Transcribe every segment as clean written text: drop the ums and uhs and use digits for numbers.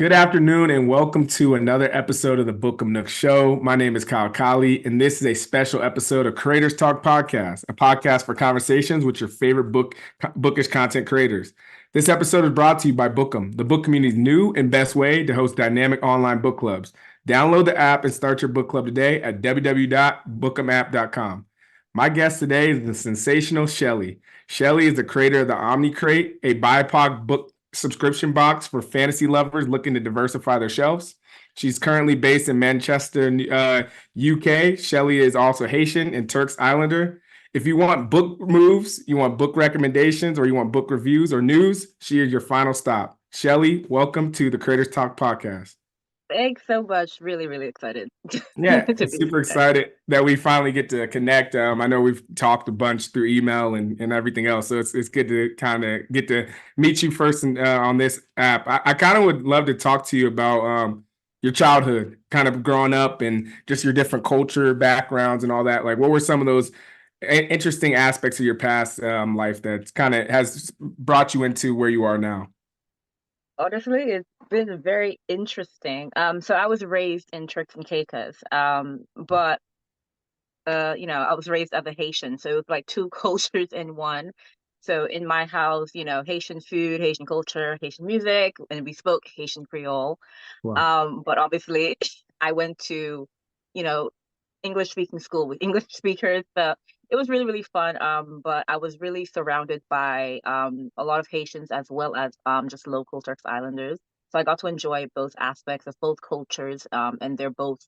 Good afternoon and welcome to another episode of the Bookum Nook Show. My name is Kyle Colley, and this is a special episode of Creators Talk Podcast, a podcast for conversations with your favorite bookish content creators. This episode is brought to you by Bookum, the book community's new and best way to host dynamic online book clubs. Download the app and start your book club today at www.bookumapp.com. My guest today is the sensational Shelley. Shelley is the creator of the Omni Crate, a BIPOC book subscription box for fantasy lovers looking to diversify their shelves. She's currently based in Manchester, UK. Shelley is also Haitian and Turks Islander. If you want book moves, you want book recommendations, or you want book reviews or news, she is your final stop. Shelley, welcome to the Creators Talk Podcast. Thanks so much. Really, really excited Yeah, to be super here. excited that we finally get to connect. I know we've talked a bunch through email and everything else, so it's good to kind of get to meet you first on this app. I kind of would love to talk to you about your childhood, kind of growing up and just your different culture backgrounds and all that. Like, what were some of those interesting aspects of your past life that kind of has brought you into where you are now? Honestly, it's been very interesting. So I was raised in Turks and Caicos, but I was raised as a Haitian, so it was like two cultures in one. So in my house, Haitian food, Haitian culture, Haitian music, and we spoke Haitian Creole. Wow. But obviously, I went to, you know, English speaking school with English speakers. So it was really, really fun. But I was really surrounded by a lot of Haitians as well as just local Turks Islanders. So I got to enjoy both aspects of both cultures, and they're both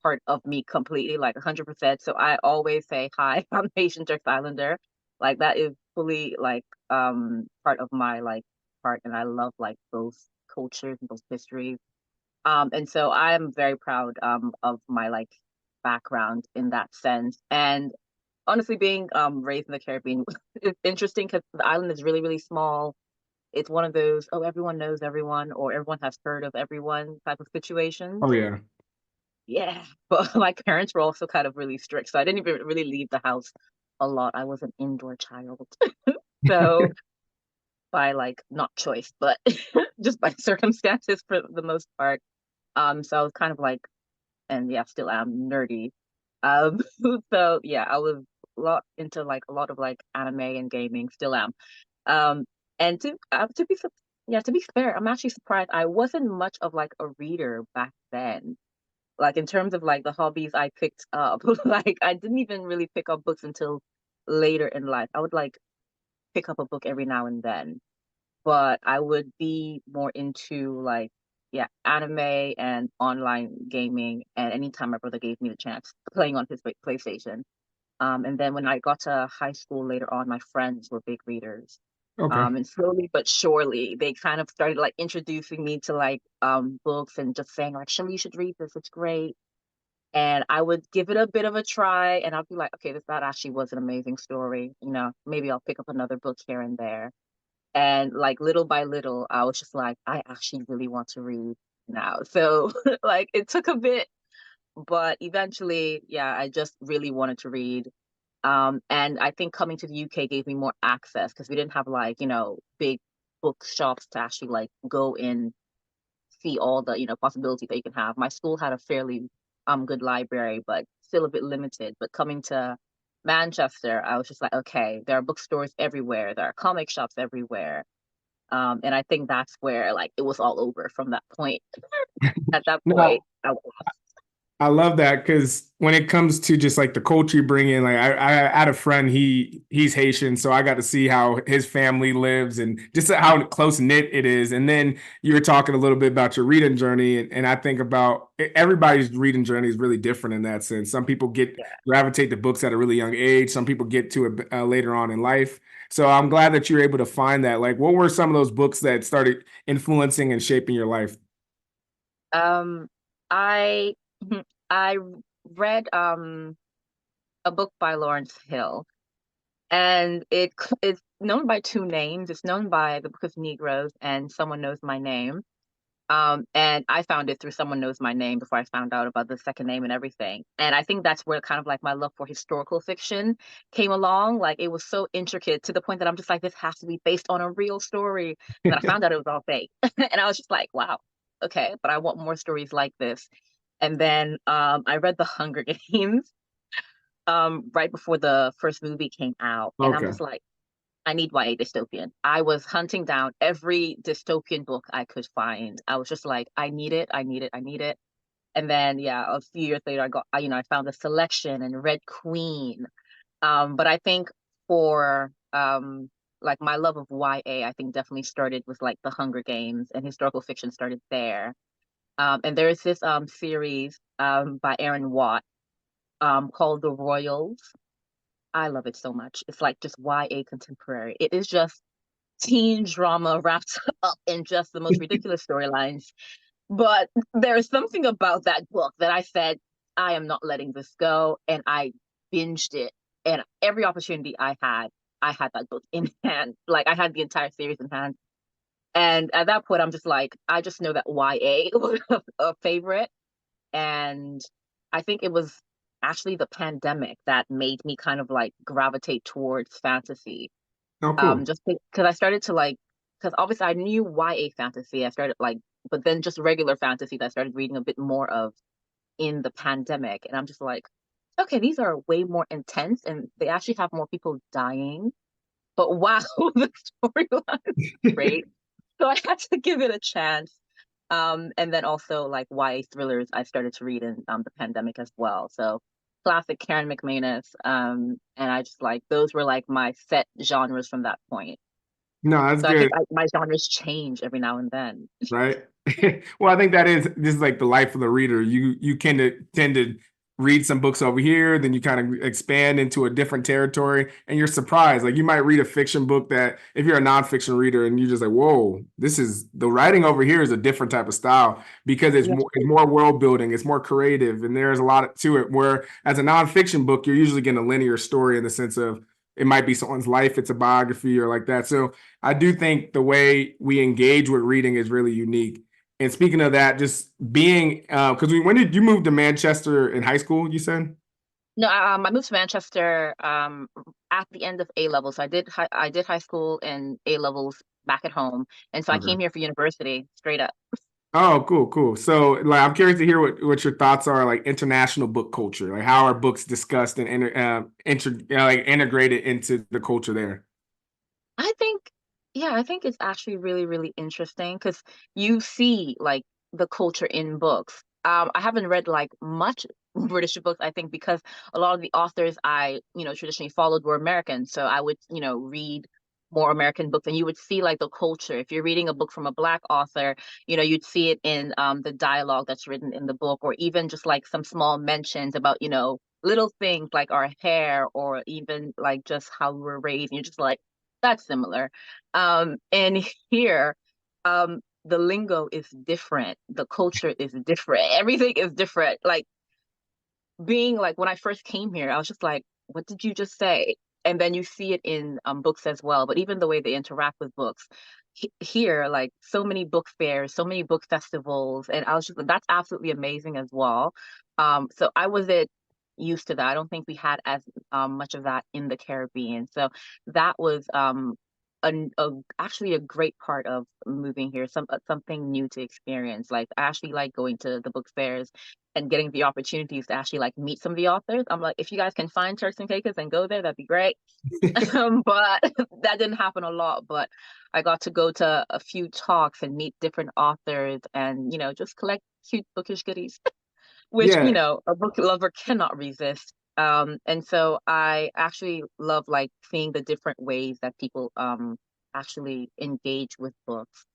part of me completely, like 100%. So I always say, hi, I'm Haitian Turks Islander. Like that is fully like part of my like part, and I love like both cultures and both histories. And so I'm very proud of my like background in that sense. And honestly, being raised in the Caribbean is interesting because the island is really, really small. It's one of those, oh, everyone knows everyone or everyone has heard of everyone type of situations. Oh yeah. Yeah. But my parents were also kind of really strict. So I didn't even really leave the house a lot. I was an indoor child. So by like not choice, but just by circumstances for the most part. So I was kind of like, and yeah, still am nerdy. Um, so yeah, I was a lot into like a lot of like anime and gaming, still am. Um, and to be fair, I'm actually surprised. I wasn't much of like a reader back then. Like in terms of like the hobbies I picked up, like I didn't even really pick up books until later in life. I would like pick up a book every now and then, but I would be more into like, yeah, anime and online gaming. And anytime my brother gave me the chance, playing on his PlayStation. And then when I got to high school later on, my friends were big readers. Okay. And slowly but surely, they kind of started like introducing me to like books and just saying like, Shelley, you should read this. It's great. And I would give it a bit of a try, and I'd be like, okay, that actually was an amazing story. Maybe I'll pick up another book here and there. And like little by little, I was just like, I actually really want to read now. So like it took a bit, but eventually, yeah, I just really wanted to read. And I think coming to the UK gave me more access because we didn't have like, big bookshops to actually like go in, see all the, possibilities that you can have. My school had a fairly good library, but still a bit limited. But coming to Manchester, I was just like, okay, there are bookstores everywhere, there are comic shops everywhere. And I think that's where like it was all over from that point. At that point, No, I love that because when it comes to just like the culture you bring in, like I had a friend, he's Haitian, so I got to see how his family lives and just how close knit it is. And then you were talking a little bit about your reading journey, and I think about everybody's reading journey is really different in that sense. Some people get yeah. gravitate to books at a really young age. Some people get to it later on in life. So I'm glad that you're able to find that. Like, what were some of those books that started influencing and shaping your life? Um, I I read a book by Lawrence Hill, and it's known by two names. It's known by the Book of Negroes and Someone Knows My Name. And I found it through Someone Knows My Name before I found out about the second name and everything. And I think that's where kind of like my love for historical fiction came along. Like it was so intricate to the point that I'm just like, this has to be based on a real story. And then I found out it was all fake. And I was just like, wow. okay, but I want more stories like this. And then I read The Hunger Games right before the first movie came out, and I'm Okay. just like, I need YA dystopian. I was hunting down every dystopian book I could find. I was just like, I need it, I need it, I need it. And then yeah, a few years later, I found The Selection and Red Queen. But I think for like my love of YA, I think definitely started with like The Hunger Games, and historical fiction started there. And there is this series by Aaron Watt called The Royals. I love it so much. It's like just YA contemporary. It is just teen drama wrapped up in just the most ridiculous storylines. But there's something about that book that I said, I am not letting this go. And I binged it. And every opportunity I had that book in hand. Like I had the entire series in hand. And at that point, I'm just like, I just know that YA was a favorite. And I think it was actually the pandemic that made me kind of like gravitate towards fantasy. Oh, cool. Just because I started to like, because obviously I knew YA fantasy. I started like, but then just regular fantasy that I started reading a bit more of in the pandemic. And I'm just like, okay, these are way more intense and they actually have more people dying. But wow, the storyline is great. So I had to give it a chance. And then also like YA thrillers I started to read in the pandemic as well. So classic Karen McManus. And I just like those were like my set genres from that point. No, that's So I think good. my genres change every now and then. Right. Well, I think that is this is like the life of the reader. You tend to read some books over here, then you kind of expand into a different territory, and you're surprised. Like you might read a fiction book that if you're a nonfiction reader and you're just like, whoa, this is the writing over here is a different type of style because Yeah. it's more world building, it's more creative, and there's a lot to it. Where as a nonfiction book, you're usually getting a linear story in the sense of it might be someone's life, it's a biography or like that. So I do think the way we engage with reading is really unique. And speaking of that, just being because when did you move to Manchester in high school? You said. No, I moved to Manchester at the end of A levels. So I did high school and A levels back at home, and so I Okay. came here for university straight up. Oh, cool, cool. So, like, I'm curious to hear what your thoughts are, like international book culture. Like, how are books discussed and like integrated into the culture there? I think, yeah, I think it's actually really, really interesting because you see like the culture in books. I haven't read like much British books, I think, because a lot of the authors I traditionally followed were American. So I would read more American books and you would see like the culture. If you're reading a book from a Black author you'd see it in the dialogue that's written in the book, or even just like some small mentions about little things like our hair or even like just how we were raised. And you're just like, that's similar. And here, the lingo is different, the culture is different, everything is different. Like being like when I first came here, I was just like, what did you just say? And then you see it in books as well, but even the way they interact with books here, like so many book fairs, so many book festivals, and I was just that's absolutely amazing as well. So I wasn't used to that. I don't think we had as much of that in the Caribbean. So that was actually a great part of moving here, something new to experience. Like I actually like going to the book fairs and getting the opportunities to actually like meet some of the authors. I'm like, if you guys can find Turks and Caicos and go there, that'd be great. But that didn't happen a lot. But I got to go to a few talks and meet different authors and just collect cute bookish goodies, which Yeah. a book lover cannot resist. And so I actually love like seeing the different ways that people actually engage with books,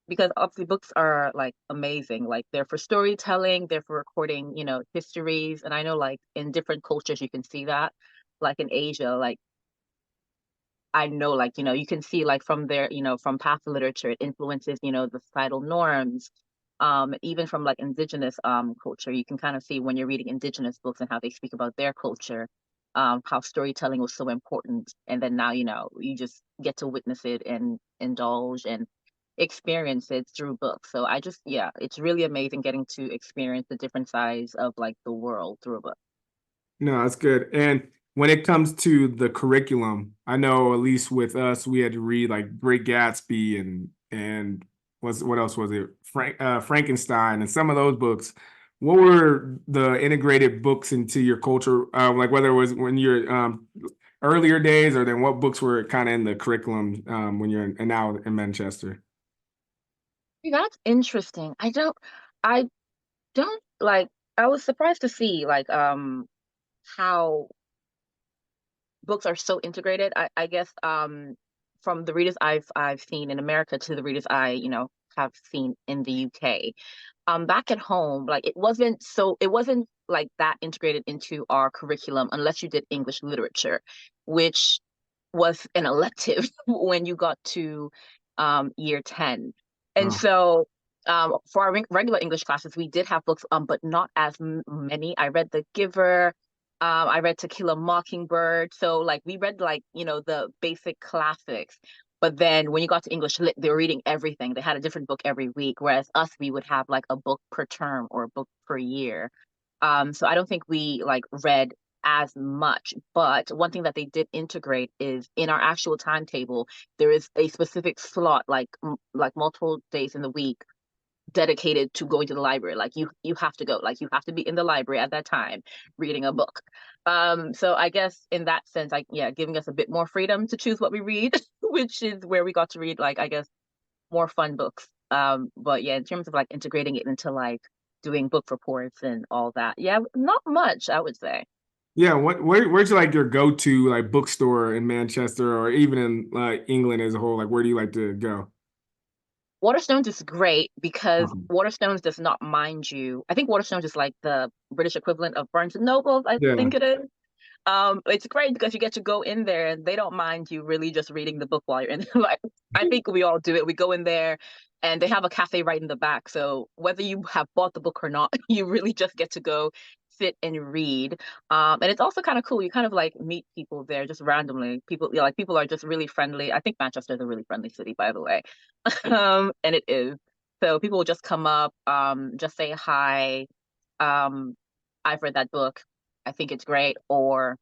because obviously books are like amazing. Like they're for storytelling, they're for recording histories. And I know like in different cultures you can see that. Like in Asia, like I know like you can see like from their from past literature, it influences the societal norms. Even from like indigenous culture, you can kind of see when you're reading indigenous books and how they speak about their culture, how storytelling was so important. And then now you just get to witness it and indulge and experience it through books. So yeah, it's really amazing getting to experience the different sides of like the world through a book. No, that's good. And when it comes to the curriculum, I know at least with us, we had to read like Great Gatsby and what else was it? Frankenstein and some of those books. What were the integrated books into your culture? Like whether it was when you're earlier days, or then what books were kind of in the curriculum when you're and now in Manchester? That's interesting. I don't like, I was surprised to see like how books are so integrated. I guess from the readers I've seen in America to the readers I, have seen in the UK. Back at home, like it wasn't like that integrated into our curriculum unless you did English literature, which was an elective when you got to year 10. And Oh, so for our regular English classes, we did have books, but not as many. I read The Giver. I read To Kill a Mockingbird. So like we read like, the basic classics. But then when you got to English lit, they were reading everything. They had a different book every week, whereas us, we would have like a book per term or a book per year. So I don't think we like read as much. But one thing that they did integrate is in our actual timetable, there is a specific slot, like multiple days in the week dedicated to going to the library. Like you have to go, like you have to be in the library at that time reading a book. So I guess in that sense, like, yeah, giving us a bit more freedom to choose what we read, which is where we got to read, like, I guess, more fun books. But yeah, in terms of like integrating it into like doing book reports and all that, yeah, not much, I would say. yeah. Where's like your go-to like bookstore in Manchester or even in like England as a whole? Like where do you like to go? Waterstones is great because Um, Waterstones does not mind you. I think Waterstones is like the British equivalent of Barnes and Noble, I yeah. think it is. It's great because you get to go in there and they don't mind you really just reading the book while you're in there. Like, I think we all do it. We go in there and they have a cafe right in the back. So whether you have bought the book or not, you really just get to go sit and read. And it's also kind of cool. You kind of like meet people there just randomly. People, like people are just really friendly. I think Manchester is a really friendly city, by the way. And it is. So people will just come up, just say hi. Um, I've read that book. I think it's great, or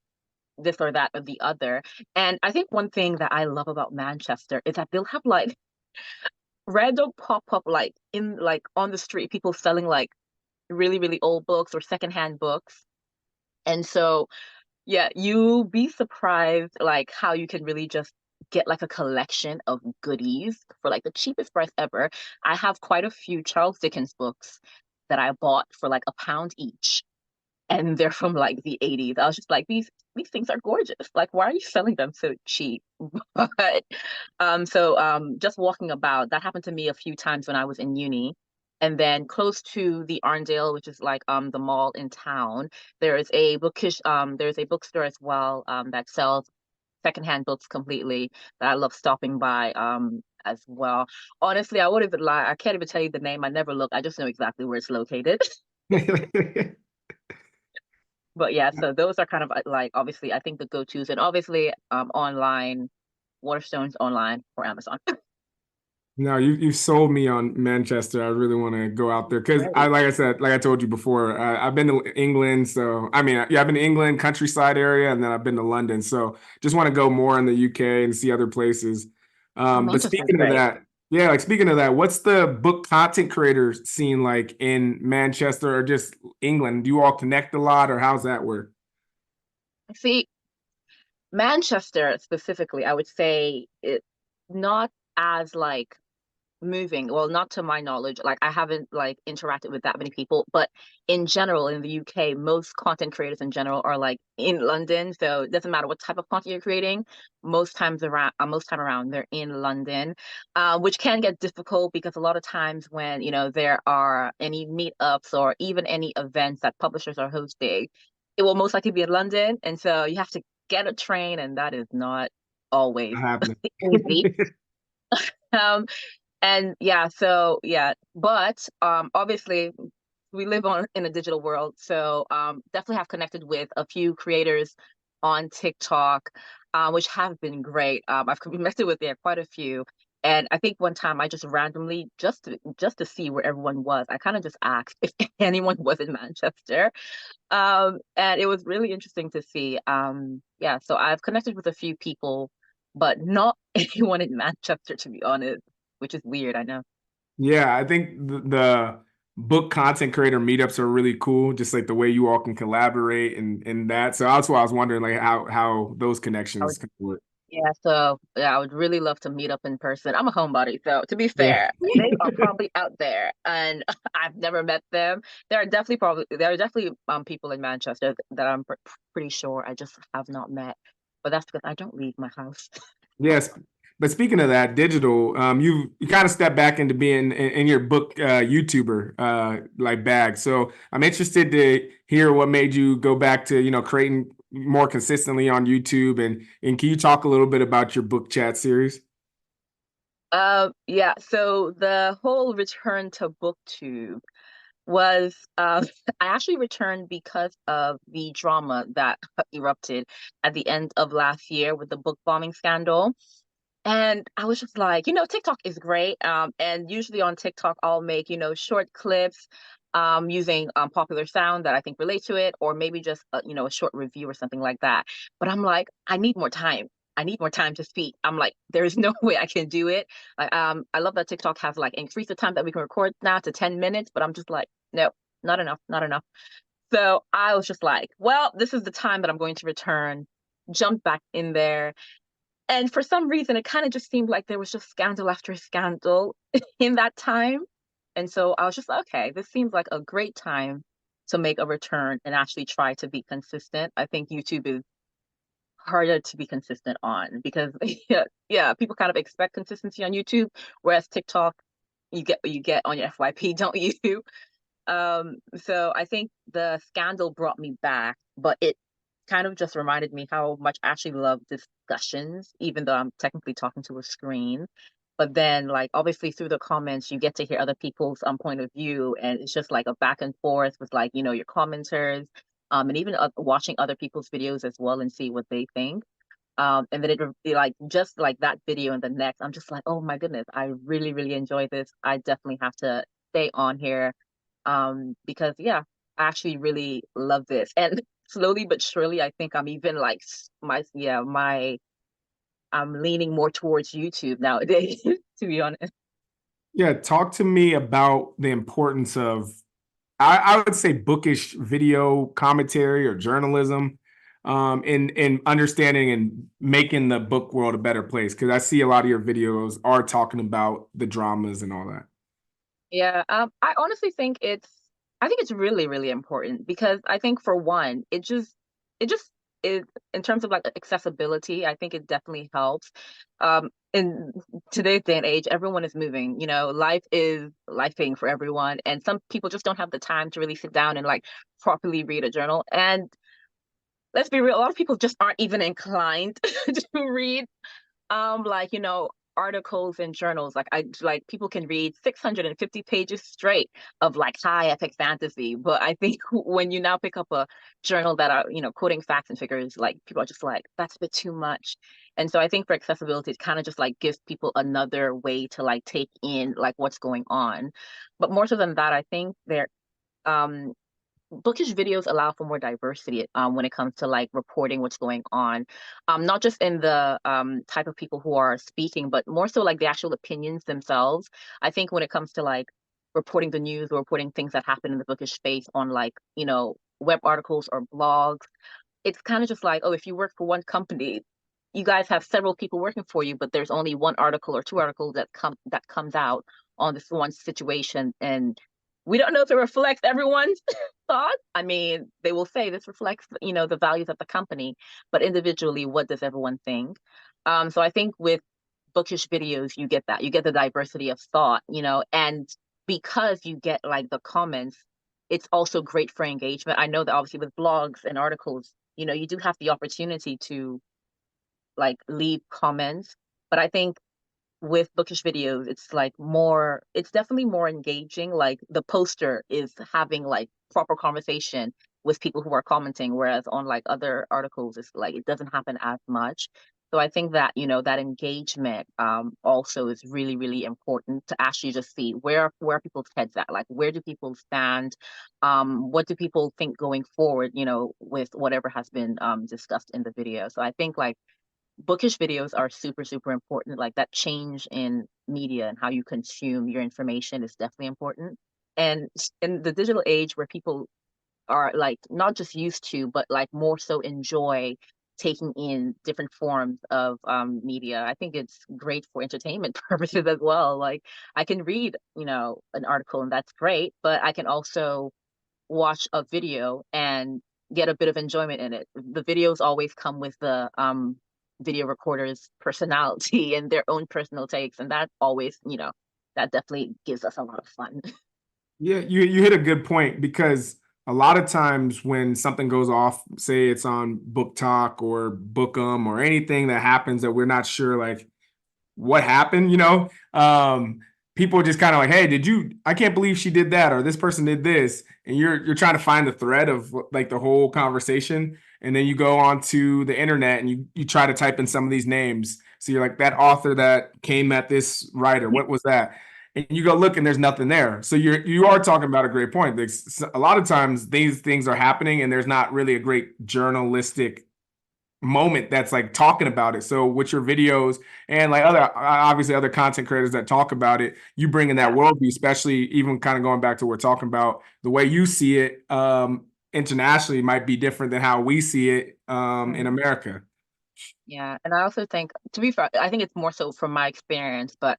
this or that or the other. And I think one thing that I love about Manchester is that they'll have like random pop up like in like on the street, people selling like really, really old books or secondhand books. And so yeah, you be surprised like how you can really just get like a collection of goodies for like the cheapest price ever. I have quite a few Charles Dickens books that I bought for like £1 each, and they're from like the 80s. I was just like, these things are gorgeous. Like, why are you selling them so cheap? But just walking about, that happened to me a few times when I was in uni. And then close to the Arndale, which is like the mall in town, there's a bookstore as well that sells secondhand books completely, that I love stopping by as well. Honestly, I wouldn't even lie. I can't even tell you the name. I never look. I just know exactly where it's located. But yeah, so those are kind of like obviously I think the go-tos, and obviously online, Waterstones online for Amazon. No, you sold me on Manchester. I really want to go out there because Right. like I said, like I told you before, I've been to England. So I mean, yeah, I've been to England, countryside area, and then I've been to London. So just want to go more in the UK and see other places. Oh, But Manchester's speaking of great. that, yeah, like speaking of that, what's the book content creator scene like in Manchester or just England? Do you all connect a lot, or how's that work? See, Manchester specifically, I would say it not as like moving, well, not to my knowledge, like I haven't like interacted with that many people, but in general in the UK, most content creators in general are like in London, so it doesn't matter what type of content you're creating, most time around they're in London, which can get difficult because a lot of times when there are any meetups or even any events that publishers are hosting, it will most likely be in London, and so you have to get a train, and that is not always Happening. easy. um and yeah, so yeah, but obviously we live on in a digital world, so definitely have connected with a few creators on TikTok, which have been great. I've connected with there quite a few, and I think one time I just randomly, just to see where everyone was, I kind of just asked if anyone was in Manchester, and it was really interesting to see. Yeah, so I've connected with a few people, but not anyone in Manchester, to be honest, which is weird, I know. Yeah, I think the book content creator meetups are really cool, just like the way you all can collaborate and that. So that's why I was wondering like how those I connections would, can work. yeah, so yeah, I would really love to meet up in person. I'm a homebody, so to be Yeah. fair, they are probably out there, and I've never met them. There are definitely people in Manchester that I'm pretty sure I just have not met, but that's because I don't leave my house. Yes. But speaking of that, digital, you kind of stepped back into being in your book YouTuber like bag. So I'm interested to hear what made you go back to, creating more consistently on YouTube and can you talk a little bit about your book chat series? Yeah, so the whole return to Booktube was I actually returned because of the drama that erupted at the end of last year with the book bombing scandal. And I was just like, TikTok is great. And usually on TikTok, I'll make, short clips using popular sound that I think relate to it, or maybe just, a short review or something like that. But I'm like, I need more time. I need more time to speak. I'm like, there is no way I can do it. Like, I love that TikTok has like increased the time that we can record now to 10 minutes, but I'm just like, no, not enough, not enough. So I was just like, well, this is the time that I'm going to return, jump back in there, and for some reason, it kind of just seemed like there was just scandal after scandal in that time. And so I was just like, okay, this seems like a great time to make a return and actually try to be consistent. I think YouTube is harder to be consistent on because yeah, people kind of expect consistency on YouTube, whereas TikTok, you get what you get on your FYP, don't you? So I think the scandal brought me back, but it kind of just reminded me how much I actually love discussions, even though I'm technically talking to a screen. But then, like, obviously through the comments, you get to hear other people's point of view, and it's just like a back and forth with like, your commenters, and even watching other people's videos as well and see what they think. And then it like just like that video and the next, I'm just like, oh my goodness, I really, really enjoy this. I definitely have to stay on here because yeah, I actually really love this. And slowly but surely, I think I'm even like my I'm leaning more towards YouTube nowadays, to be honest. Yeah, talk to me about the importance of I would say bookish video commentary or journalism in understanding and making the book world a better place. Because I see a lot of your videos are talking about the dramas and all that. Yeah, I honestly think I think it's really, really important because I think for one, it just is in terms of like accessibility, I think it definitely helps. In today's day and age, everyone is moving, life is lifing for everyone, and some people just don't have the time to really sit down and like properly read a journal. And let's be real, a lot of people just aren't even inclined to read like articles and journals. Like I like people can read 650 pages straight of like high epic fantasy, but I think when you now pick up a journal that are quoting facts and figures, like people are just like, that's a bit too much. And so I think for accessibility, it kind of just like gives people another way to like take in like what's going on. But more so than that, I think there um bookish videos allow for more diversity when it comes to like reporting what's going on, not just in the type of people who are speaking, but more so like the actual opinions themselves. I think when it comes to like reporting the news or reporting things that happen in the bookish space on like web articles or blogs, it's kind of just like, oh, if you work for one company, you guys have several people working for you, but there's only one article or two articles that comes out on this one situation, and we don't know if it reflects everyone's thoughts. I mean, they will say this reflects, the values of the company, but individually, what does everyone think? So I think with bookish videos, you get that. You get the diversity of thought, and because you get like the comments, it's also great for engagement. I know that obviously with blogs and articles, you do have the opportunity to like leave comments, but I think with bookish videos, it's definitely more engaging. Like the poster is having like proper conversation with people who are commenting, whereas on like other articles, it's like it doesn't happen as much. So I think that, that engagement also is really, really important to actually just see where people's heads at, like where do people stand, what do people think going forward, with whatever has been discussed in the video. So I think like bookish videos are super, super important. Like that change in media and how you consume your information is definitely important. And in the digital age where people are like not just used to, but like more so enjoy taking in different forms of media. I think it's great for entertainment purposes as well. Like I can read, an article and that's great, but I can also watch a video and get a bit of enjoyment in it. The videos always come with the video recorder's personality and their own personal takes, and that always, that definitely gives us a lot of fun. Yeah, you hit a good point because a lot of times when something goes off, say it's on Book Talk or Bookum or anything that happens that we're not sure like what happened, people are just kind of like, hey, I can't believe she did that or this person did this. And you're trying to find the thread of like the whole conversation. And then you go onto the internet and you try to type in some of these names. So you're like, that author that came at this writer, what was that? And you go look and there's nothing there. So you are talking about a great point. A lot of times these things are happening and there's not really a great journalistic moment that's like talking about it. So with your videos and like obviously other content creators that talk about it, you bring in that worldview, especially even kind of going back to what we're talking about, the way you see it internationally might be different than how we see it in America. Yeah, and I also think, to be fair, I think it's more so from my experience, but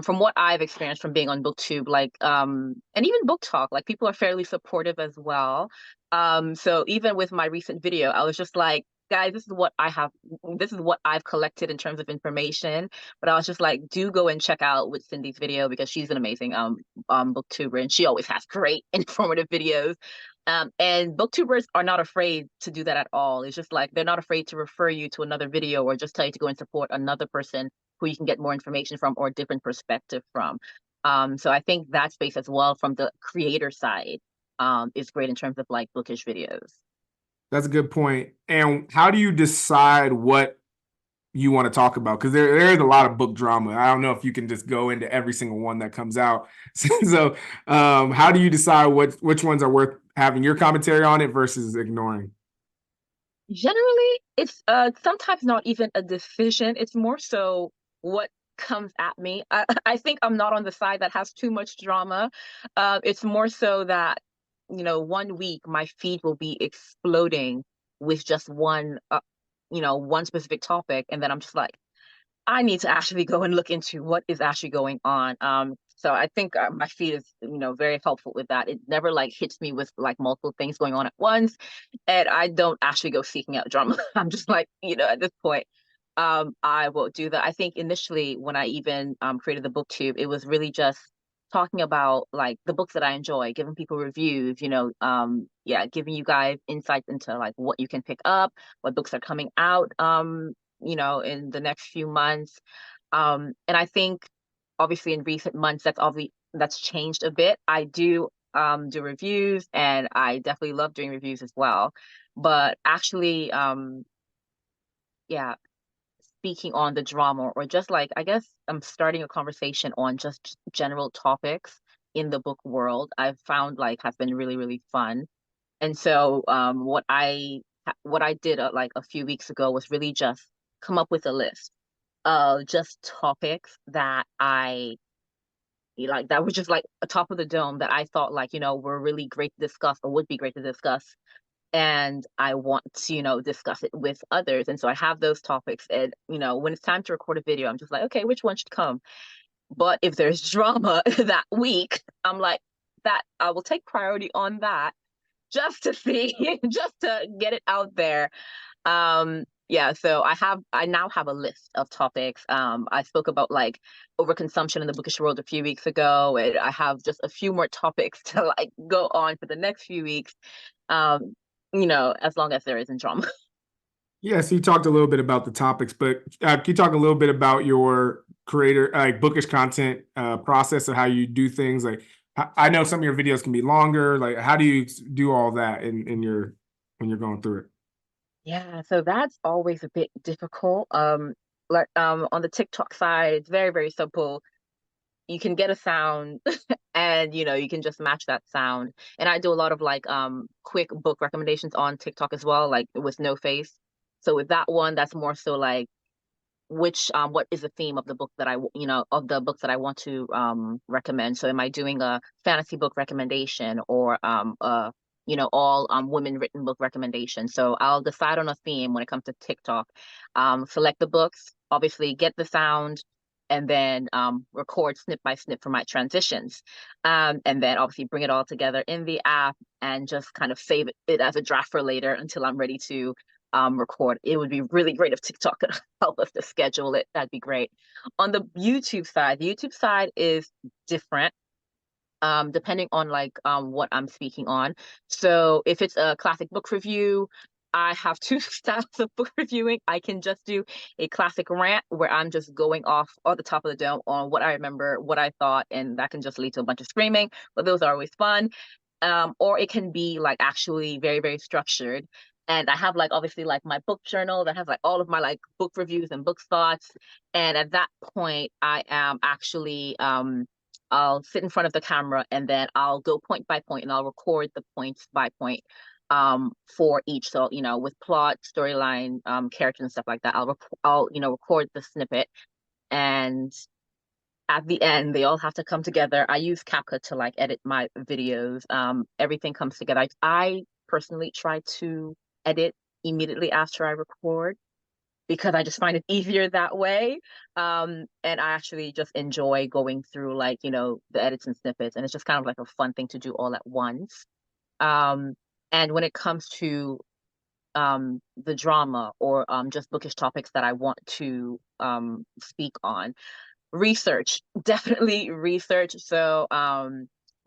from what I've experienced from being on BookTube, like and even Book Talk, like people are fairly supportive as well. So even with my recent video, I was just like, guys, this is what I've collected in terms of information. But I was just like, do go and check out with Cindy's video because she's an amazing booktuber and she always has great informative videos. And booktubers are not afraid to do that at all. It's just like they're not afraid to refer you to another video or just tell you to go and support another person who you can get more information from or a different perspective from. So I think that space as well from the creator side is great in terms of like bookish videos. That's a good point. And how do you decide what you want to talk about? Because there is a lot of book drama. I don't know if you can just go into every single one that comes out. So, how do you decide which ones are worth having your commentary on it versus ignoring? Generally, it's sometimes not even a decision. It's more so what comes at me. I think I'm not on the side that has too much drama. It's more so that, one week my feed will be exploding with just one specific topic, and then I'm just like, I need to actually go and look into what is actually going on. So I think my feed is, very helpful with that. It never like hits me with like multiple things going on at once, and I don't actually go seeking out drama. I'm just like, at this point, I will do that. I think initially when I even created the BookTube, it was really just talking about like the books that I enjoy, giving people reviews, yeah, giving you guys insights into like what you can pick up, what books are coming out, in the next few months. And I think obviously in recent months that's changed a bit. I do reviews and I definitely love doing reviews as well. But actually, yeah, speaking on the drama or just like I guess I'm starting a conversation on just general topics in the book world, I've found like has been really, really fun. And so what I did like a few weeks ago was really just come up with a list of just topics that I like that were just like a top of the dome that I thought like, were really great to discuss or would be great to discuss. And I want to, discuss it with others. And so I have those topics. And, when it's time to record a video, I'm just like, okay, which one should come? But if there's drama that week, I'm like, that I will take priority on that just to see, just to get it out there. Yeah, so I now have a list of topics. I spoke about like overconsumption in the bookish world a few weeks ago, and I have just a few more topics to like go on for the next few weeks. As long as there isn't drama. Yeah, so you talked a little bit about the topics, but can you talk a little bit about your creator, like bookish content process of how you do things? Like, I know some of your videos can be longer. Like, how do you do all that in your when you're going through it? Yeah, so that's always a bit difficult. Like on the TikTok side, it's very, very simple. You can get a sound and you can just match that sound. And I do a lot of like quick book recommendations on TikTok as well, like with no face. So with that one, that's more so like what is the theme of the book that of the books that I want to recommend. So am I doing a fantasy book recommendation or all women written book recommendation? So I'll decide on a theme when it comes to TikTok. Select the books, obviously get the sound, and then record snip by snip for my transitions. And then obviously bring it all together in the app and just kind of save it as a draft for later until I'm ready to record. It would be really great if TikTok could help us to schedule it. That'd be great. On the YouTube side is different, depending on what I'm speaking on. So if it's a classic book review, I have two styles of book reviewing. I can just do a classic rant where I'm just going off the top of the dome on what I remember, what I thought, and that can just lead to a bunch of screaming, but those are always fun. Or it can be like actually very, very structured. And I have obviously my book journal that has all of my book reviews and book thoughts. And at that point, I am actually I'll sit in front of the camera and then I'll go point by point and I'll record the points by point for each. So, with plot, storyline, characters and stuff like that, I'll record the snippet, and at the end they all have to come together. I use CapCut to edit my videos. Everything comes together. I personally try to edit immediately after I record because I just find it easier that way. And I actually just enjoy going through the edits and snippets, and it's just kind of a fun thing to do all at once. And when it comes to the drama or just bookish topics that I want to speak on, research, definitely research. So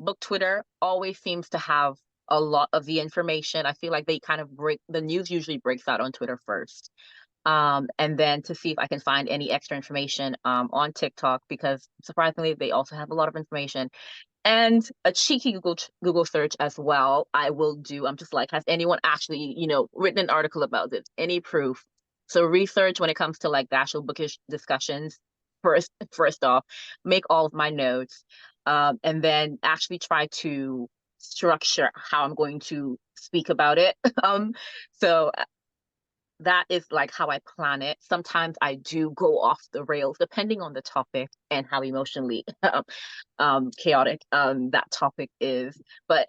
book Twitter always seems to have a lot of the information. I feel like they kind of the news usually breaks out on Twitter first. And then to see if I can find any extra information on TikTok, because surprisingly, they also have a lot of information. And a cheeky Google search as well. I will do. I'm just has anyone actually, written an article about this? Any proof? So research when it comes to the actual bookish discussions. First off, make all of my notes, and then actually try to structure how I'm going to speak about it. So that is how I plan it. Sometimes I do go off the rails depending on the topic and how emotionally chaotic that topic is. But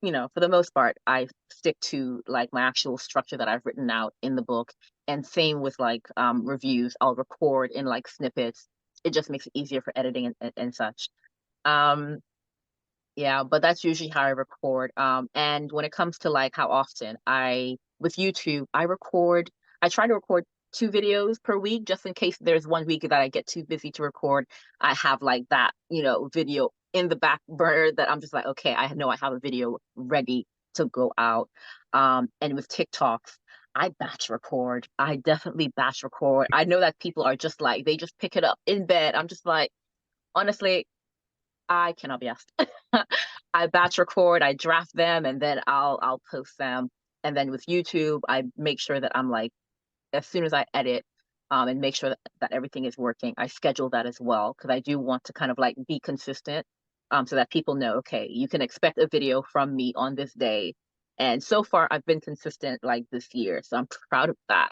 for the most part, I stick to my actual structure that I've written out in the book. And same with reviews. I'll record in snippets. It just makes it easier for editing and such. Yeah, but that's usually how I record. And when it comes to how often with YouTube, I try to record 2 videos per week, just in case there's one week that I get too busy to record. I have that, video in the back burner that I'm just okay, I know I have a video ready to go out. And with TikToks, I batch record. I definitely batch record. I know that people are just they just pick it up in bed. I'm just honestly, I cannot be asked. I batch record, I draft them, and then I'll post them. And then with YouTube, I make sure that I'm as soon as I edit, and make sure that everything is working, I schedule that as well, because I do want to kind of be consistent, so that people know, okay, you can expect a video from me on this day. And so far, I've been consistent this year, so I'm proud of that.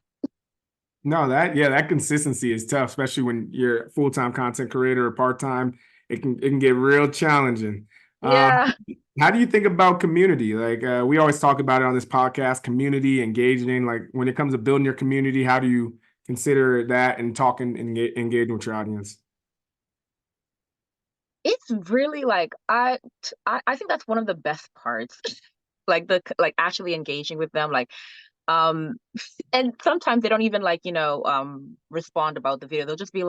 No, that consistency is tough, especially when you're a full-time content creator or part-time. It can get real challenging. Yeah. How do you think about community? We always talk about it on this podcast, community, engaging. When it comes to building your community, how do you consider that and talking and engaging with your audience? It's really I think that's one of the best parts. Actually engaging with them. And sometimes they don't even respond about the video. They'll just be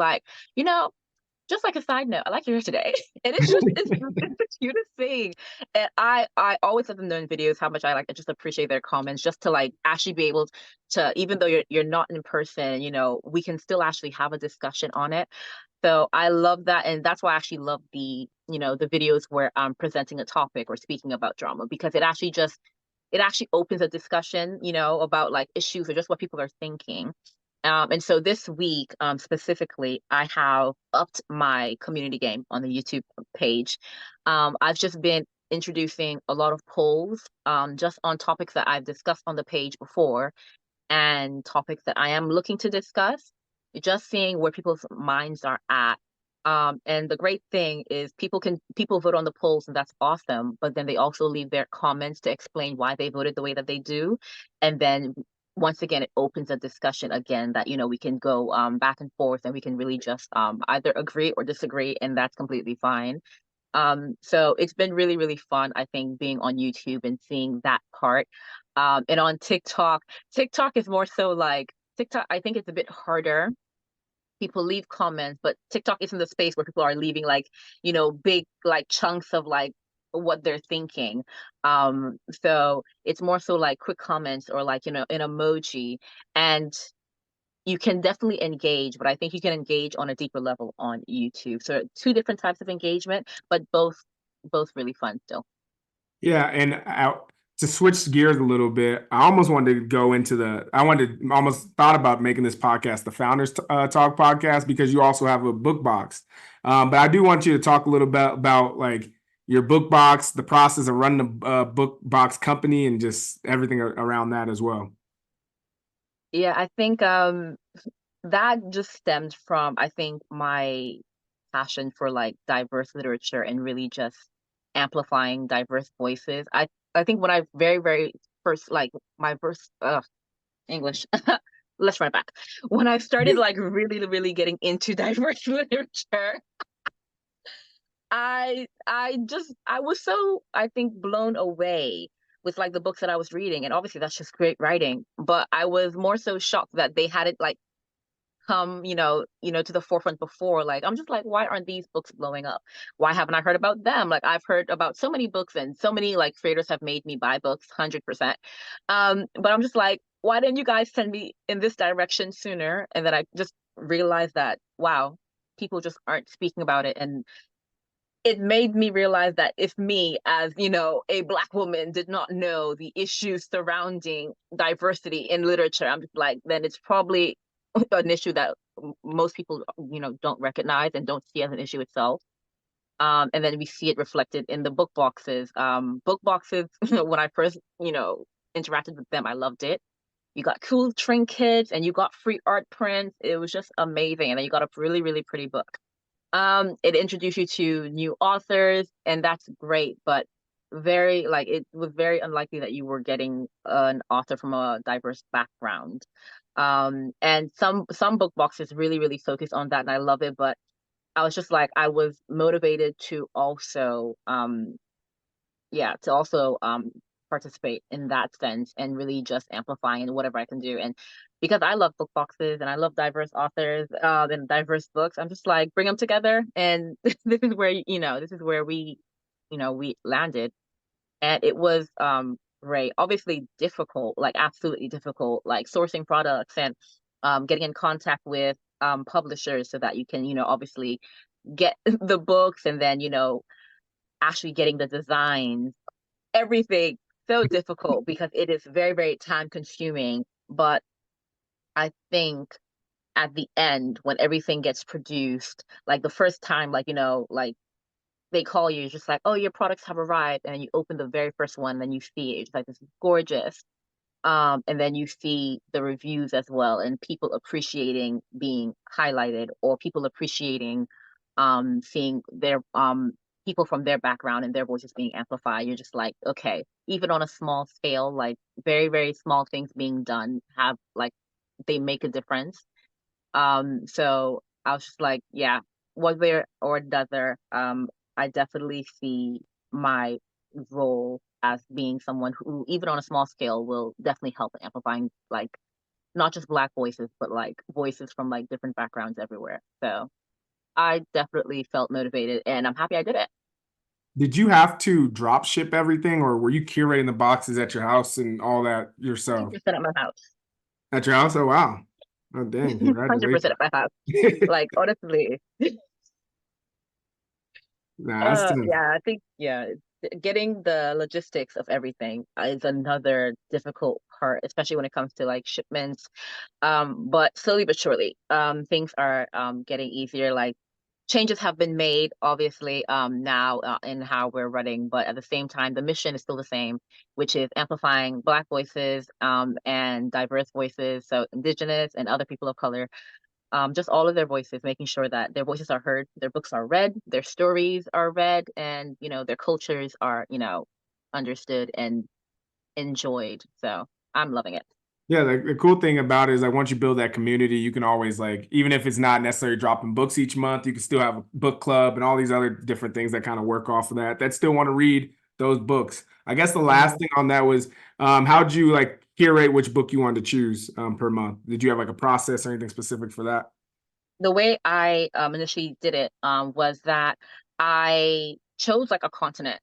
just a side note, I like your hair today. And it's the cutest thing. And I always let them know in videos how much I just appreciate their comments, just to actually be able to, even though you're not in person, we can still actually have a discussion on it. So I love that. And that's why I actually love the videos where I'm presenting a topic or speaking about drama, because it actually opens a discussion, about issues or just what people are thinking. And so this week, specifically, I have upped my community game on the YouTube page. I've just been introducing a lot of polls, just on topics that I've discussed on the page before and topics that I am looking to discuss. just seeing where people's minds are at. And the great thing is people vote on the polls, and that's awesome. But then they also leave their comments to explain why they voted the way that they do. And then once again, it opens a discussion again that, we can go back and forth, and we can really just either agree or disagree, and that's completely fine. So it's been really, really fun, I think, being on YouTube and seeing that part. And on TikTok is more so like TikTok, I think it's a bit harder. People leave comments, but TikTok isn't the space where people are leaving like, big like chunks of like what they're thinking. So it's more so like quick comments or like, an emoji. And you can definitely engage, but I think you can engage on a deeper level on YouTube. So two different types of engagement, but both really fun still. Yeah, and to switch gears a little bit, I almost wanted to go into almost thought about making this podcast the Founders Talk podcast, because you also have a book box. But I do want you to talk a little bit about like your book box, the process of running a book box company, and just everything around that as well. Yeah, I think that just stemmed from, I think, my passion for like diverse literature and really just amplifying diverse voices. I think when I very, very first, like my first English, let's run it back. When I started like really, really getting into diverse literature, I was so, I think, blown away with like the books that I was reading. And obviously that's just great writing. But I was more so shocked that they had it like come, to the forefront before. Like, I'm just like, why aren't these books blowing up? Why haven't I heard about them? Like, I've heard about so many books, and so many like creators have made me buy books, 100%. But I'm just like, why didn't you guys send me in this direction sooner? And then I just realized that, wow, people just aren't speaking about it. And it made me realize that if me, as a Black woman, did not know the issues surrounding diversity in literature, I'm just like, then it's probably an issue that most people, don't recognize and don't see as an issue itself. And then we see it reflected in the book boxes. Book boxes, when I first, interacted with them, I loved it. You got cool trinkets and you got free art prints. It was just amazing. And then you got a really, really pretty book. It introduced you to new authors, and that's great, but very like it was very unlikely that you were getting an author from a diverse background. And some book boxes really, really focus on that, and I love it, but I was just like, I was motivated to also participate in that sense and really just amplifying in whatever I can do. And because I love book boxes and I love diverse authors and diverse books, I'm just like, bring them together. And this is where, this is where we landed. And it was great. Obviously difficult, like absolutely difficult, like sourcing products and getting in contact with publishers so that you can, obviously get the books, and then, actually getting the designs, everything. So difficult because it is very, very time consuming. But I think at the end, when everything gets produced, like the first time, like, like they call you, it's just like, oh, your products have arrived. And then you open the very first one, then you see it. It's like, this is gorgeous. And then you see the reviews as well, and people appreciating being highlighted, or people appreciating seeing their people from their background and their voices being amplified. You're just like, okay, even on a small scale, like very, very small things being done have like they make a difference. So I was just like, yeah, was there or does there? I definitely see my role as being someone who, even on a small scale, will definitely help in amplifying like not just Black voices, but like voices from like different backgrounds everywhere. So I definitely felt motivated, and I'm happy I did it. Did you have to drop ship everything, or were you curating the boxes at your house and all that yourself? 100% at my house. At your house? Oh, wow. Oh, dang. Congratulations. 100% at my house. Like honestly, Nah, that's tough. yeah, I think yeah, getting the logistics of everything is another difficult part, especially when it comes to like shipments. But slowly but surely, things are getting easier. Like changes have been made, obviously, now in how we're running, but at the same time, the mission is still the same, which is amplifying Black voices and diverse voices, so Indigenous and other people of color, just all of their voices, making sure that their voices are heard, their books are read, their stories are read, and their cultures are understood and enjoyed. So I'm loving it. Yeah, the cool thing about it is like once you build that community, you can always like, even if it's not necessarily dropping books each month, you can still have a book club and all these other different things that kind of work off of that still want to read those books. I guess the last thing on that was how'd you like curate which book you wanted to choose per month? Did you have like a process or anything specific for that? The way I initially did it was that I chose like a continent.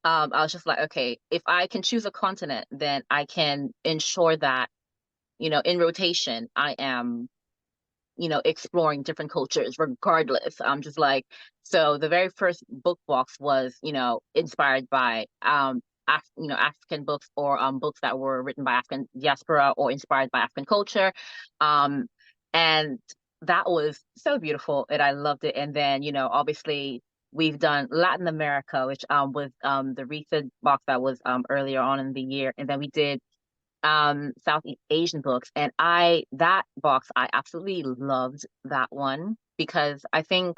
I was just like, okay, if I can choose a continent, then I can ensure that, in rotation, I am, exploring different cultures regardless. I'm just like, so the very first book box was, inspired by African books or books that were written by African diaspora or inspired by African culture. Um, and that was so beautiful and I loved it. And then, obviously we've done Latin America, which was the recent box that was earlier on in the year. And then we did Southeast Asian books. And that box, I absolutely loved that one because I think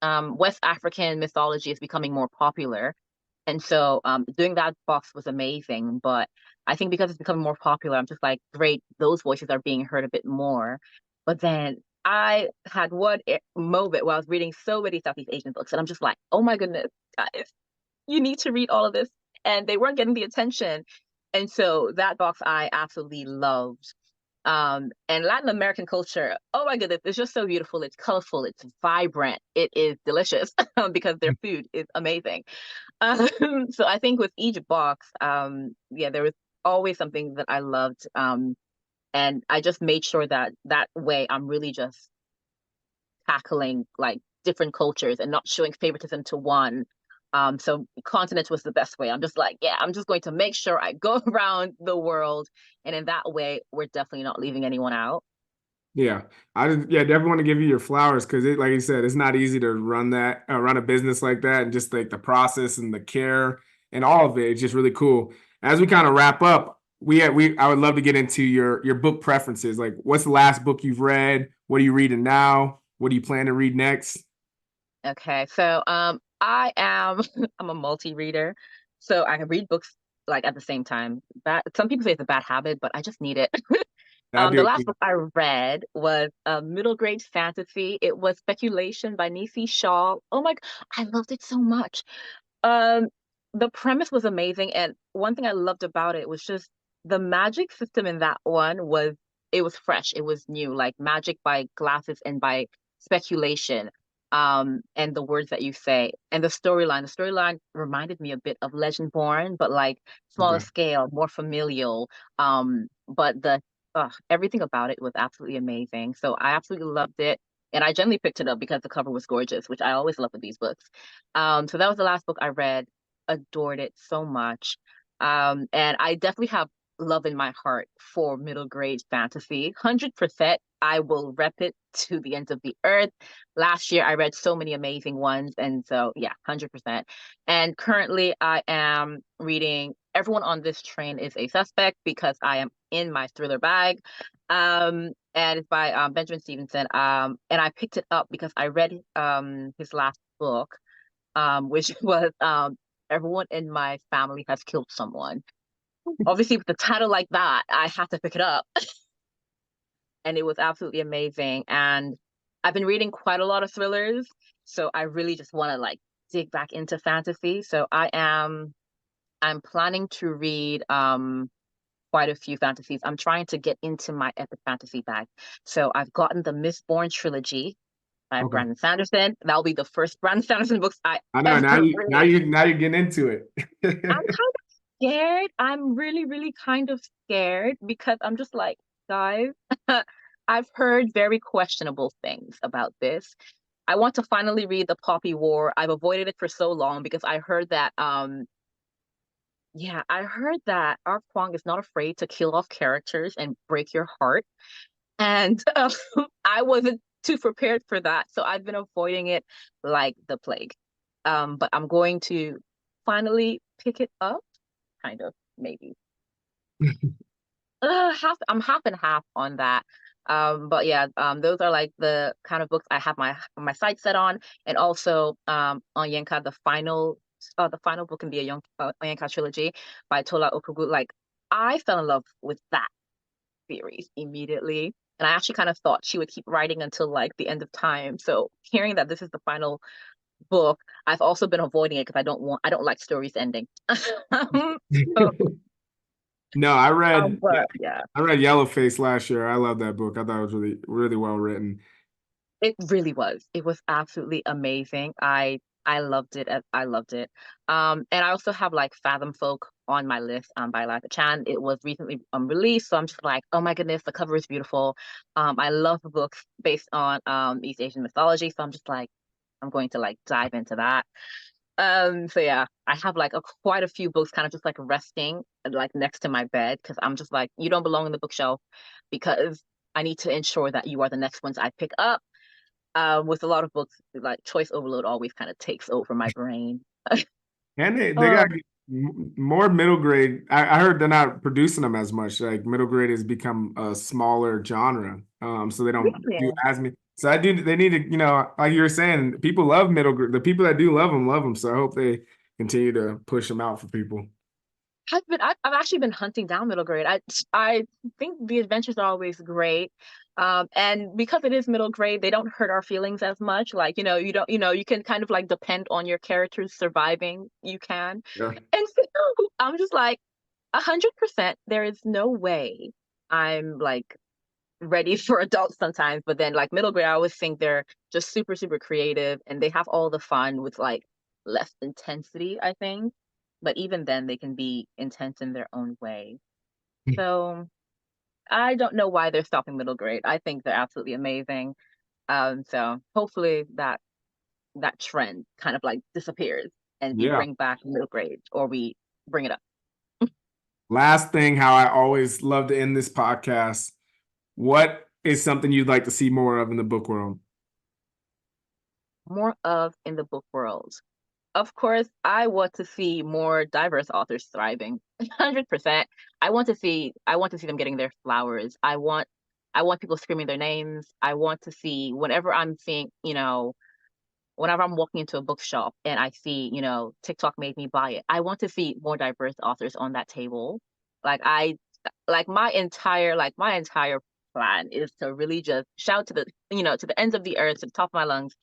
West African mythology is becoming more popular. And so doing that box was amazing. But I think because it's becoming more popular, I'm just like, great, those voices are being heard a bit more. But then I had one moment where I was reading so many Southeast Asian books, and I'm just like, oh my goodness, guys, you need to read all of this. And they weren't getting the attention. And so that box I absolutely loved. And Latin American culture, oh my goodness, it's just so beautiful. It's colorful, it's vibrant, it is delicious because their food is amazing. So I think with each box, yeah, there was always something that I loved. And I just made sure that that way I'm really just tackling like different cultures and not showing favoritism to one. So continent was the best way. I'm just like, yeah, I'm just going to make sure I go around the world. And in that way, we're definitely not leaving anyone out. Yeah, yeah, definitely want to give you your flowers because like you said, it's not easy to run a business like that, and just like the process and the care and all of it. It's just really cool. As we kind of wrap up, I would love to get into your book preferences. Like, what's the last book you've read? What are you reading now? What do you plan to read next? Okay, so I am I'm a multi-reader, so I can read books like at the same time. That some people say it's a bad habit, but I just need it. I The do. last book I read was a middle grade fantasy. It was Speculation by Nisi Shaw. Oh my, I loved it so much. Um, the premise was amazing, and one thing I loved about it was just the magic system in that one was it was fresh, it was new, like magic by glasses and by speculation. And the words that you say and the storyline. The storyline reminded me a bit of Legend Born, but like smaller Okay. scale, more familial. But the everything about it was absolutely amazing. So I absolutely loved it. And I generally picked it up because the cover was gorgeous, which I always love with these books. So that was the last book I read. Adored it so much. And I definitely have love in my heart for middle grade fantasy. 100%. I will rep it to the ends of the earth. Last year I read so many amazing ones. And so yeah, 100%. And currently I am reading Everyone on This Train is a Suspect because I am in my thriller bag. And it's by Benjamin Stevenson. And I picked it up because I read his last book, which was Everyone in My Family Has Killed Someone. Obviously, with the title like that, I had to pick it up, and it was absolutely amazing. And I've been reading quite a lot of thrillers, so I really just want to like dig back into fantasy. So I'm planning to read quite a few fantasies. I'm trying to get into my epic fantasy bag. So I've gotten the Mistborn trilogy by Okay. Brandon Sanderson. That'll be the first Brandon Sanderson books I I know ever read. now you're getting into it. I'm kind of scared. I'm really, really kind of scared because I'm just like, guys, I've heard very questionable things about this. I want to finally read The Poppy War. I've avoided it for so long because I heard that yeah, I heard that our Kwong is not afraid to kill off characters and break your heart. And I wasn't too prepared for that. So I've been avoiding it like the plague. But I'm going to finally pick it up, kind of, maybe. I'm half and half on that. But yeah, those are like the kind of books I have my sights set on, and also Onyenka, the final book in the Onyenka trilogy by Tola Okugu. Like I fell in love with that series immediately, and I actually kind of thought she would keep writing until like the end of time. So hearing that this is the final book, I've also been avoiding it because I don't like stories ending. So, No, but yeah. I read Yellowface last year. I love that book. I thought it was really, really well written. It really was. It was absolutely amazing. I loved it. I loved it. And I also have like Fathom Folk on my list by Lata Chan. It was recently released, so I'm just like, oh my goodness, the cover is beautiful. I love books based on East Asian mythology, so I'm just like, I'm going to like dive into that. So yeah, I have like quite a few books kind of just like resting like next to my bed because I'm just like, you don't belong in the bookshelf because I need to ensure that you are the next ones I pick up. With a lot of books, like choice overload always kind of takes over my brain. And they Oh, got more middle grade. I heard they're not producing them as much. Like middle grade has become a smaller genre, so they don't do really? as many. So I do. They need to, like you were saying, people love middle grade. The people that do love them love them. So I hope they continue to push them out for people. I've actually been hunting down middle grade. I think the adventures are always great. And because it is middle grade, they don't hurt our feelings as much. Like, you don't, you can kind of like depend on your characters surviving. You can. Yeah. And so I'm just like, 100%, there is no way I'm like ready for adults sometimes. But then like middle grade, I always think they're just super, super creative and they have all the fun with like less intensity, I think. But even then they can be intense in their own way. So I don't know why they're stopping middle grade. I think they're absolutely amazing. So hopefully that trend kind of like disappears and we Yeah. bring back middle grade or we bring it up. Last thing, how I always love to end this podcast. What is something you'd like to see more of in the book world? More of in the book world. Of course, I want to see more diverse authors thriving. 100%. I want to see them getting their flowers. I want people screaming their names. I want to see whenever I'm seeing, whenever I'm walking into a bookshop and I see, TikTok made me buy it. I want to see more diverse authors on that table. Like I my entire plan is to really just shout to to the ends of the earth, to the top of my lungs,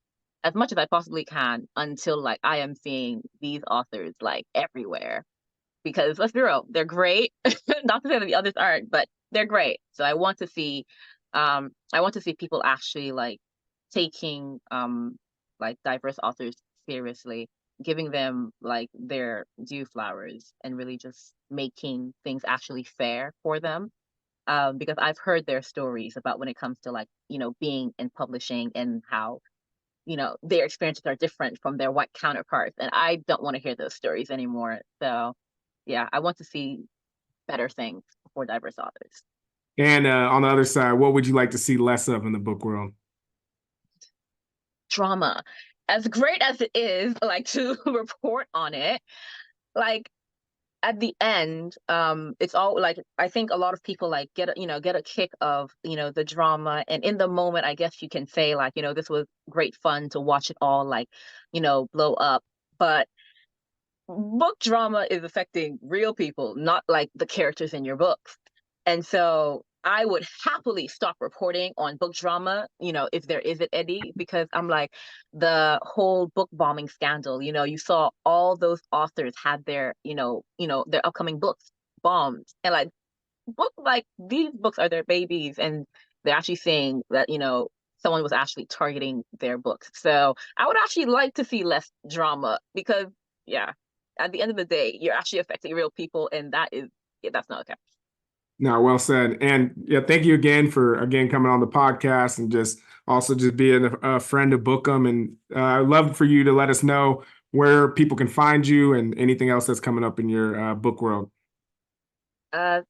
as much as I possibly can until like I am seeing these authors like everywhere. Because let's be real, they're great. Not to say that the others aren't, but they're great. So I want to see people actually like taking like diverse authors seriously, giving them like their due flowers and really just making things actually fair for them. Because I've heard their stories about when it comes to like, being in publishing and how, their experiences are different from their white counterparts. And I don't want to hear those stories anymore. So yeah, I want to see better things for diverse authors. And on the other side, what would you like to see less of in the book world? Drama. As great as it is, like to report on it, like at the end, it's all like I think a lot of people like get a kick of, the drama. And in the moment, I guess you can say like, this was great fun to watch it all like, blow up. But book drama is affecting real people, not like the characters in your books. And so I would happily stop reporting on book drama, if there is it, Eddie, because I'm like the whole book bombing scandal, you saw all those authors had their, their upcoming books bombed. And like these books are their babies and they're actually saying that, someone was actually targeting their books. So I would actually like to see less drama because yeah, at the end of the day, you're actually affecting real people, and that's not okay. No, well said. And yeah, thank you again for coming on the podcast and just also just being a friend of Bookum. And I'd love for you to let us know where people can find you and anything else that's coming up in your book world.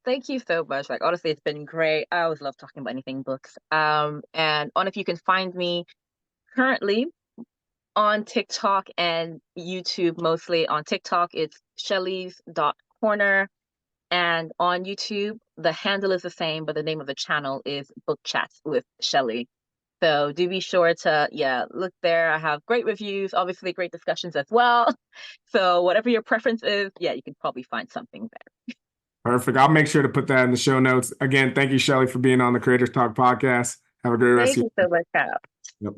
Thank you so much. Like honestly, it's been great. I always love talking about anything books. And on if you can find me currently on TikTok and YouTube, mostly on TikTok, it's Shelley's dot corner. And on YouTube, the handle is the same, but the name of the channel is Book Chats with Shelley. So do be sure to, look there. I have great reviews, obviously great discussions as well. So whatever your preference is, you can probably find something there. Perfect. I'll make sure to put that in the show notes. Again, thank you, Shelley, for being on the Creators Talk podcast. Have a great rest Thank of you your so much, Kyle. Yep.